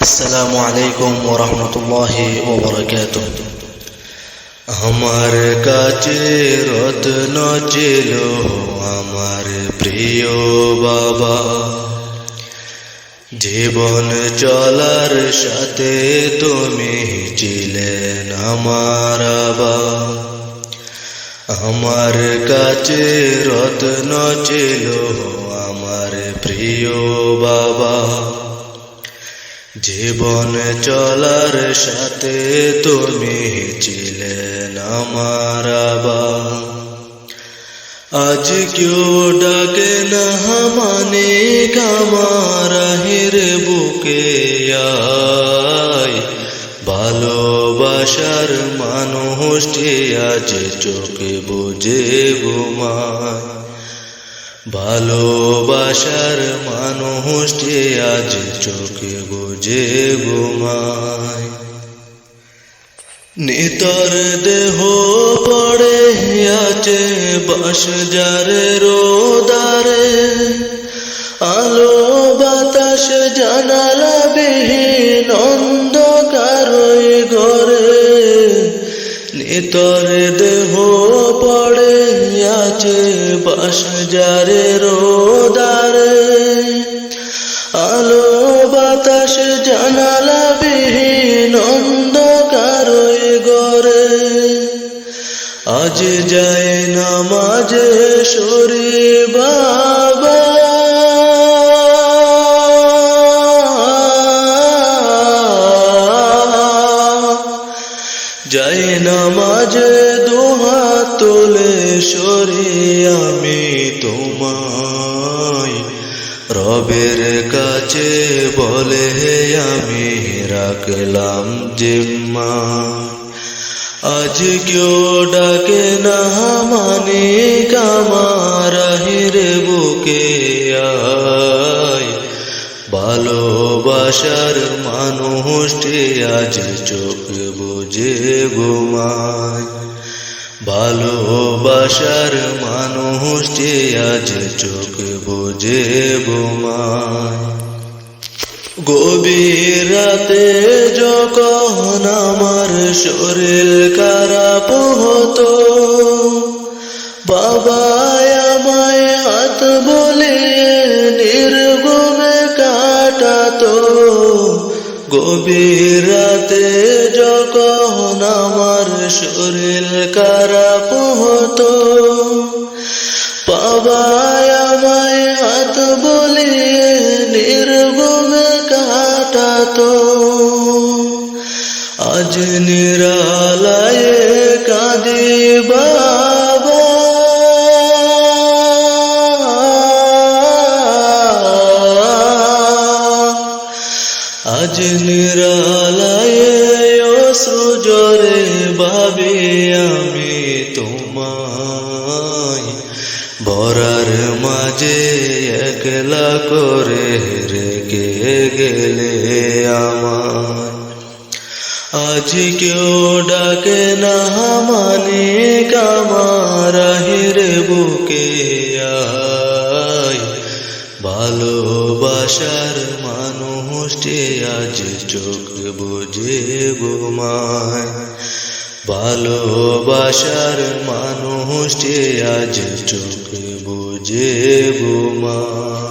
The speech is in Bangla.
আসসালামু আলাইকুম ওয়া রাহমাতুল্লাহি ওয়া বারাকাতুহু। আমার কাছে রত্ন ছিল আমার প্রিয় বাবা, জীবন চলার সাথে তুমি ছিলেন আমার আবার। আমার কাছে রত্ন ছিল আমার প্রিয় বাবা, জীবন চলার সাথে তুমি ছিলেন আমার আবার। আজ কেউ ডাকে না মানে আমার আহিরে বুকে আয়, ভালোবাসার মানুষটি আজ চোখে বুঝে ঘুমায়। ভালোবাসার মানুষটি আজ চোখে বুঝে ঘুমায়। নিতর দেহ পড়ে আছে বাঁশঝাড়ের দ্বারে, আলো বাতাস জানালা বিহীন অন্ধকার ঘরে। নিতর দেহ পড়ে আছে বাঁশঝাড়ের দ্বারে, আলো বাতাস জানালা বিহীন অন্ধকার ঘরে। আজ যায় নামাজে সরি বাবা, যায় নামাজে দুহাত তুলে সরি আমি তোমায় রবের কাছে বলে আমি রাখলাম জিম্মা। আজ কেউ ডাকে না মানে আমার আহিরে বুকে আয়, ভালোবাসার মানুষটি আজ চোখ বুঝে ঘুমায়। ভালোবাসার মানুষটি আজ চোখ বুঝে ঘুমায়। গভীর রাতে যখন আমার শরীর খারাপ হতো, বাবা আমায় হাত বুলিয়ে নির্ঘুমে কাটাতো। গভীর রাতে যখন আমার শরীর খারাপ হতো, বাবা আমায় হাত বুলিয়ে নির্ঘুমে কাটাতো। আজ নিরালায়ে কাঁদি বাবা, আজ নিরালায়ে অশ্রু জরে ভাবি আমি তোমায়। ভরার মাঝে একলা করে রেখে গেলে আমায়। আজ কেউ ডাকে না মানে আমার আহিরে বুকে আয়, ভালোবাসার মানুষটি আজ চোখ বুঝে ঘুমায়। ভালোবাসার মানুষটি আজ চোখ বুঝে ঘুমায়।